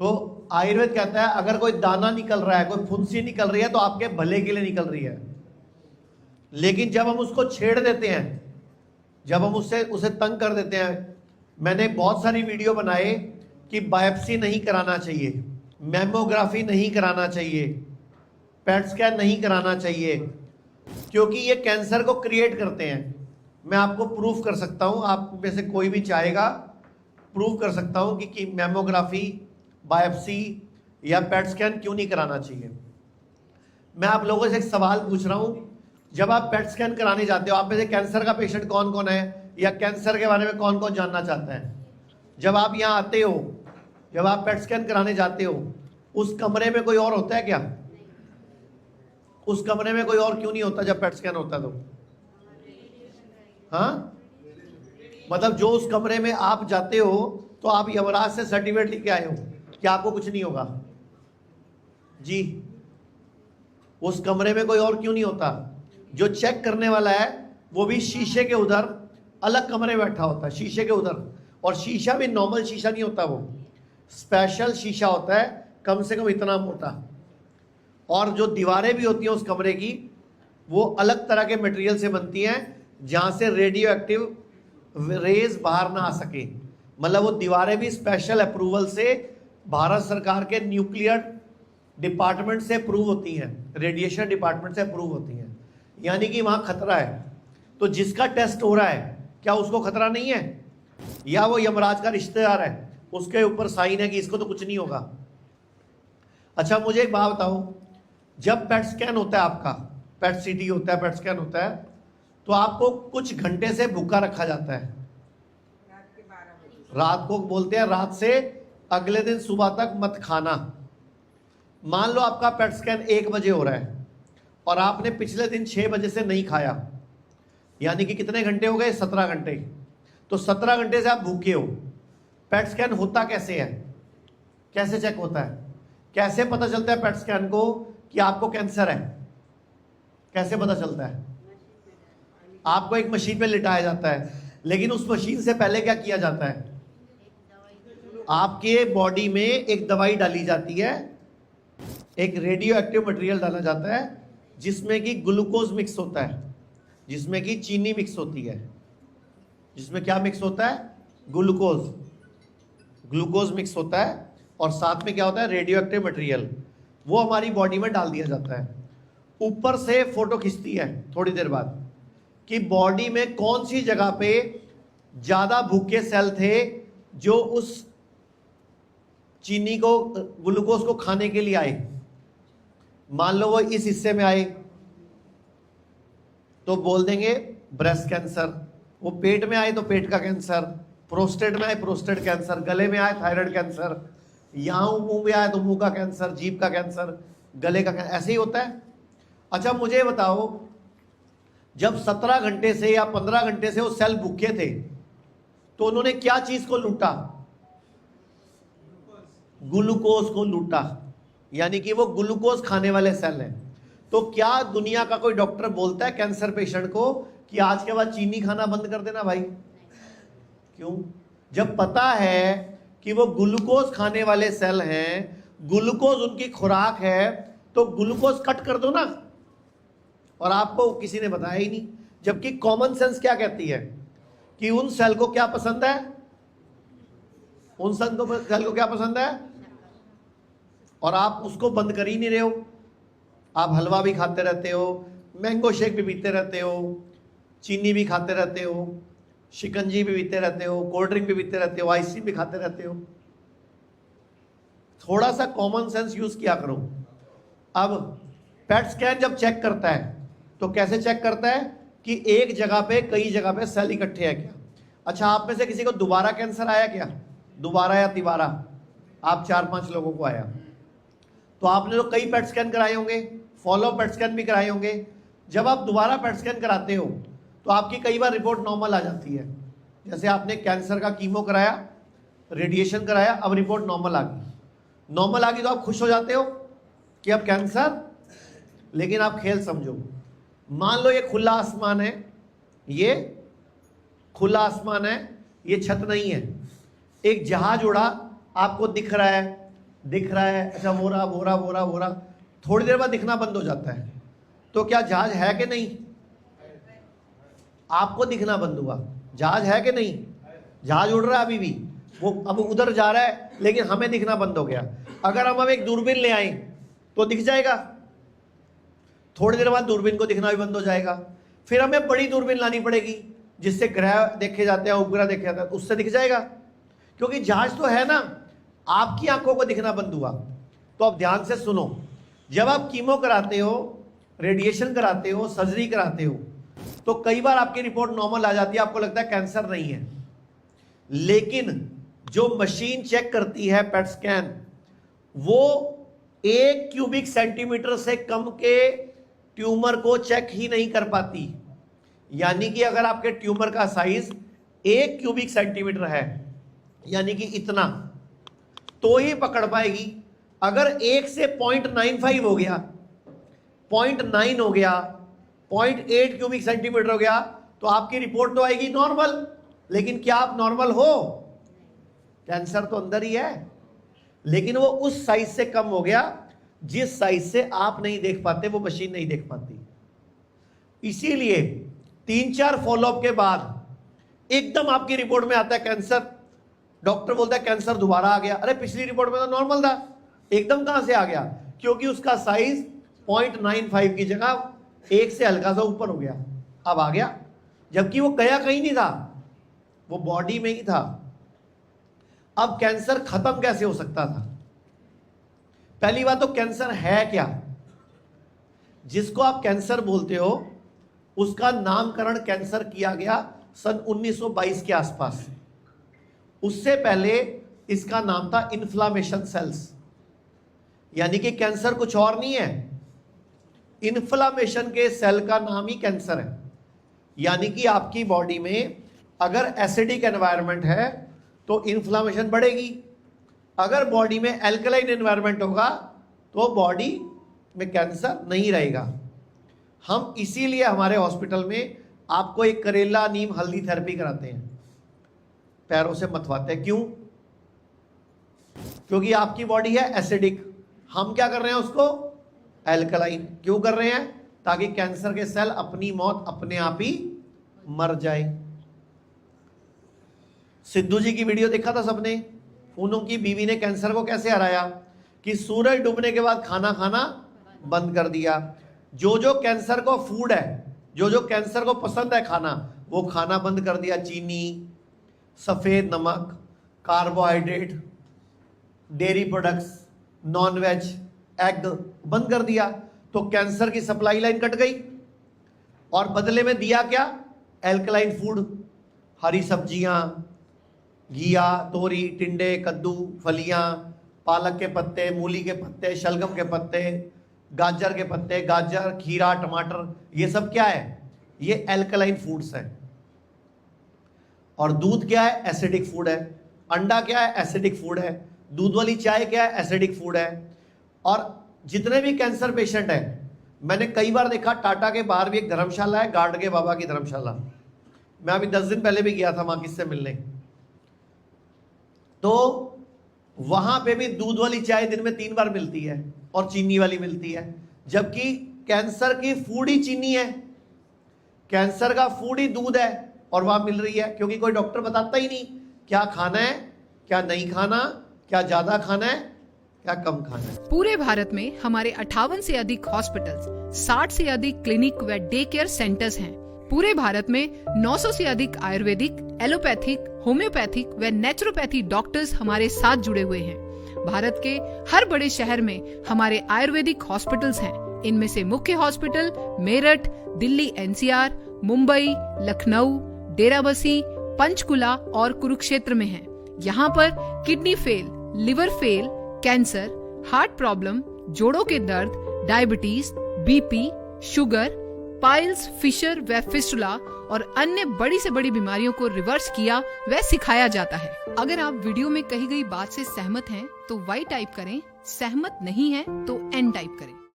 तो आयुर्वेद कहता है अगर कोई दाना निकल रहा है, कोई फुंसी निकल रही है तो आपके भले के लिए निकल रही है। लेकिन जब हम उसको छेड़ देते हैं, जब हम उसे तंग कर देते हैं, मैंने बहुत सारी वीडियो बनाए कि बायोप्सी नहीं कराना चाहिए, मैमोग्राफी नहीं कराना चाहिए, पेट स्कैन नहीं कराना चाहिए, क्योंकि ये कैंसर को क्रिएट करते हैं। मैं आपको प्रूफ कर सकता हूं, आप में से कोई भी चाहेगा प्रूफ कर सकता हूं कि मैमोग्राफी, बायोप्सी या पेट स्कैन क्यों नहीं कराना चाहिए। मैं आप लोगों से एक सवाल पूछ रहा हूं, जब आप पेट स्कैन कराने जाते हो, आप में से कैंसर का पेशेंट कौन कौन है या कैंसर के बारे में कौन कौन जानना चाहता है? जब आप यहाँ आते हो, जब आप पेट स्कैन कराने जाते हो, उस कमरे में कोई और होता है क्या? उस कमरे में कोई और क्यों नहीं होता जब पेट स्कैन होता है तो? हाँ, मतलब जो उस कमरे में आप जाते हो तो आप यमराज से सर्टिफिकेट लेके आए हो कि आपको कुछ नहीं होगा जी। उस कमरे में कोई और क्यों नहीं होता? जो चेक करने वाला है वो भी शीशे के उधर अलग कमरे में बैठा होता है, शीशे के उधर। और शीशा भी नॉर्मल शीशा नहीं होता, वो स्पेशल शीशा होता है, कम से कम इतना मोटा। और जो दीवारें भी होती हैं उस कमरे की, वो अलग तरह के मटेरियल से बनती हैं जहां से रेडियो एक्टिव रेज बाहर ना आ सके। मतलब वो दीवारें भी स्पेशल अप्रूवल से भारत सरकार के न्यूक्लियर डिपार्टमेंट से अप्रूव होती हैं, रेडिएशन डिपार्टमेंट से अप्रूव होती हैं, यानी कि वहां खतरा है। तो जिसका टेस्ट हो रहा है, क्या उसको खतरा नहीं है? या वो यमराज का रिश्तेदार है, उसके ऊपर साइन है कि इसको तो कुछ नहीं होगा? अच्छा, मुझे एक बात बताओ, जब पेट स्कैन होता है आपका, पेट सीटी होता है, पेट स्कैन होता है, तो आपको कुछ घंटे से भूखा रखा जाता है। रात को बोलते हैं, रात से अगले दिन सुबह तक मत खाना। मान लो आपका पेट स्कैन 1 बजे हो रहा है और आपने पिछले दिन 6 बजे से नहीं खाया, यानी कि कितने घंटे हो गए? 17 घंटे। तो 17 घंटे से आप भूखे हो। पेट स्कैन होता कैसे है? कैसे चेक होता है? कैसे पता चलता है पेट स्कैन को कि आपको कैंसर है? कैसे पता चलता है? आपको एक मशीन पे लिटाया जाता है, लेकिन उस मशीन से पहले क्या किया जाता है? आपके बॉडी में एक दवाई डाली जाती है, एक रेडियो एक्टिव मटेरियल डाला जाता है जिसमें कि ग्लूकोज मिक्स होता है, जिसमें कि चीनी मिक्स होती है। जिसमें क्या मिक्स होता है? ग्लूकोज। ग्लूकोज मिक्स होता है और साथ में क्या होता है? Radio active material. वो हमारी बॉडी में डाल दिया जाता है। ऊपर से फोटो खींचती है थोड़ी देर बाद कि बॉडी में कौन सी जगह पे ज्यादा भूखे सेल थे जो उस चीनी को, ग्लूकोज को खाने के लिए आए। मान लो वो इस हिस्से में आए तो बोल देंगे ब्रेस्ट कैंसर। वो पेट में आए तो पेट का कैंसर, प्रोस्टेट में आए प्रोस्टेट कैंसर, गले में आए थायराइड कैंसर, यहां मुंह में आए तो मुंह का कैंसर, जीभ का कैंसर, गले का कैंसर, ऐसे ही होता है। अच्छा, मुझे बताओ, जब 17 घंटे से या 15 घंटे से वो सेल भूखे थे तो उन्होंने क्या चीज को लूटा? ग्लूकोज को लूटा, यानी कि वो ग्लूकोज खाने वाले सेल हैं। तो क्या दुनिया का कोई डॉक्टर बोलता है कैंसर पेशेंट को कि आज के बाद चीनी खाना बंद कर देना भाई? क्यों? जब पता है कि वो ग्लूकोज खाने वाले सेल हैं, ग्लूकोज उनकी खुराक है, तो ग्लूकोज कट कर दो ना। और आपको किसी ने बताया ही नहीं। जबकि कॉमन सेंस क्या कहती है कि उन सेल को क्या पसंद है? उन सेल को क्या पसंद है? और आप उसको बंद कर ही नहीं रहे हो। आप हलवा भी खाते रहते हो, मैंगो शेक भी पीते रहते हो, चीनी भी खाते रहते हो, शिकंजी भी पीते रहते हो, कोल्ड ड्रिंक भी पीते रहते हो, आइसक्रीम भी खाते रहते हो। थोड़ा सा कॉमन सेंस यूज किया करो। अब पेट स्कैन जब चेक करता है तो कैसे चेक करता है कि एक जगह पे, कई जगह पे सेल इकट्ठे हैं क्या? अच्छा, आप में से किसी को दोबारा कैंसर आया क्या? दोबारा या तिबारा? आप 4-5 लोगों को आया। तो आपने तो कई पेट स्कैन कराए होंगे, फॉलो पेट स्कैन भी कराए होंगे। जब आप दोबारा पेट स्कैन कराते हो तो आपकी कई बार रिपोर्ट नॉर्मल आ जाती है। जैसे आपने कैंसर का कीमो कराया, रेडिएशन कराया, अब रिपोर्ट नॉर्मल आ गई। नॉर्मल आ गई तो आप खुश हो जाते हो कि अब कैंसर। लेकिन आप खेल समझो, मान लो ये खुला आसमान है, ये खुला आसमान है, ये छत नहीं है, एक जहाज उड़ा आपको दिख रहा है, दिख रहा है, अच्छा वो रहा, थोड़ी देर बाद दिखना बंद हो जाता है। तो क्या जहाज है कि नहीं? आपको दिखना बंद हुआ, जहाज है कि नहीं? जहाज उड़ रहा है अभी भी, वो अब उधर जा रहा है लेकिन हमें दिखना बंद हो गया। अगर हम एक दूरबीन ले आए तो दिख जाएगा, थोड़ी देर बाद दूरबीन को दिखना भी बंद हो जाएगा। फिर हमें बड़ी दूरबीन लानी पड़ेगी जिससे ग्रह देखे जाते हैं, उपग्रह देखे जाते हैं, उससे दिख जाएगा, क्योंकि जहाज तो है ना। आपकी आंखों को दिखना बंद हुआ। तो अब ध्यान से सुनो, जब आप कीमो कराते हो, रेडिएशन कराते हो, सर्जरी कराते हो, तो कई बार आपकी रिपोर्ट नॉर्मल आ जाती है, आपको लगता है कैंसर नहीं है, लेकिन जो मशीन चेक करती है पेट स्कैन, वो 1 क्यूबिक सेंटीमीटर से कम के ट्यूमर को चेक ही नहीं कर पाती। यानी कि अगर आपके ट्यूमर का साइज 1 क्यूबिक सेंटीमीटर है, यानी कि इतना, तो ही पकड़ पाएगी। अगर 1 से 0.95 हो गया, 0.9 हो गया, 0.8 क्यूबिक सेंटीमीटर हो गया, तो आपकी रिपोर्ट तो आएगी नॉर्मल। लेकिन क्या आप नॉर्मल हो? कैंसर तो अंदर ही है, लेकिन वो उस साइज से कम हो गया जिस साइज से आप नहीं देख पाते, वो मशीन नहीं देख पाती। इसीलिए 3-4 फॉलोअप के बाद एकदम आपकी रिपोर्ट में आता है कैंसर। डॉक्टर बोलता है कैंसर दोबारा आ गया। अरे पिछली रिपोर्ट में तो नॉर्मल था, एकदम कहां से आ गया? क्योंकि उसका साइज 0.95 की जगह 1 से हल्का सा ऊपर हो गया, अब आ गया, जबकि वो गया कहीं नहीं था, वो बॉडी में ही था। अब कैंसर खत्म कैसे हो सकता था? पहली बात तो कैंसर है क्या? जिसको आप कैंसर बोलते हो उसका नामकरण कैंसर किया गया सन 1922 के आसपास। उससे पहले इसका नाम था इन्फ्लामेशन सेल्स, यानी कि कैंसर कुछ और नहीं है, इन्फ्लामेशन के सेल का नाम ही कैंसर है। यानी कि आपकी बॉडी में अगर एसिडिक एनवायरनमेंट है तो इन्फ्लामेशन बढ़ेगी, अगर बॉडी में एल्कलाइन एनवायरनमेंट होगा तो बॉडी में कैंसर नहीं रहेगा। हम इसीलिए हमारे हॉस्पिटल में आपको एक करेला नीम हल्दी थेरेपी कराते हैं, पैरों से मथवाते हैं। क्यों? क्योंकि आपकी बॉडी है एसिडिक, हम क्या कर रहे हैं उसको एल्कलाइन। क्यों कर रहे हैं? ताकि कैंसर के सेल अपनी मौत अपने आप ही मर जाए। सिद्धू जी की वीडियो देखा था सबने, उनकी बीवी ने कैंसर को कैसे हराया कि सूरज डूबने के बाद खाना खाना बंद कर दिया। जो जो कैंसर को फूड है, जो जो कैंसर को पसंद है खाना, वो खाना बंद कर दिया। चीनी, सफेद नमक, carbohydrate, dairy products, nonveg, egg बंद कर दिया, तो कैंसर की सप्लाई लाइन कट गई। और बदले में दिया क्या? एल्कलाइन फूड, हरी सब्जियां, घिया, तोरी, टिंडे, कद्दू, फलियां, पालक के पत्ते, मूली के पत्ते, शलगम के पत्ते, गाजर के पत्ते, गाजर, खीरा, टमाटर, ये सब क्या है? ये एल्कलाइन फूड्स हैं। और दूध क्या है? एसिडिक फूड है। अंडा क्या है? एसिडिक फूड है। दूध वाली चाय क्या है? एसिडिक फूड है। और जितने भी कैंसर पेशेंट हैं, मैंने कई बार देखा, टाटा के बाहर भी एक धर्मशाला है, गार्डगे बाबा की धर्मशाला, मैं अभी 10 दिन पहले भी गया था वहां किससे मिलने, तो वहां पे भी दूध वाली चाय दिन में 3 बार मिलती है और चीनी वाली मिलती है, जबकि कैंसर की फूड ही चीनी है, कैंसर का फूड ही दूध है और वहां मिल रही है। क्योंकि कोई डॉक्टर बताता ही नहीं क्या खाना है, क्या नहीं खाना, क्या ज्यादा खाना है, क्या कम खाना है। पूरे भारत में हमारे 58 से अधिक हॉस्पिटल्स, 60 से अधिक क्लिनिक व डे केयर सेंटर्स हैं। पूरे भारत में 900 से अधिक आयुर्वेदिक, एलोपैथिक, होम्योपैथिक व नेचुरोपैथी डॉक्टर्स हमारे साथ जुड़े हुए हैं। भारत के हर बड़े शहर में हमारे आयुर्वेदिक हॉस्पिटल्स हैं। इनमें से मुख्य हॉस्पिटल मेरठ, दिल्ली एनसीआर, मुंबई, लखनऊ, डेराबसी, पंचकुला और कुरुक्षेत्र में हैं। यहाँ पर kidney fail, liver fail, cancer, heart problem, जोड़ों के दर्द, diabetes, BP, sugar, piles, fissure व फिस्टुला और अन्य बड़ी से बड़ी बीमारियों को रिवर्स किया व सिखाया जाता है। अगर आप वीडियो में कही गई बात से सहमत हैं तो Y टाइप करें, सहमत नहीं हैं तो N टाइप करें।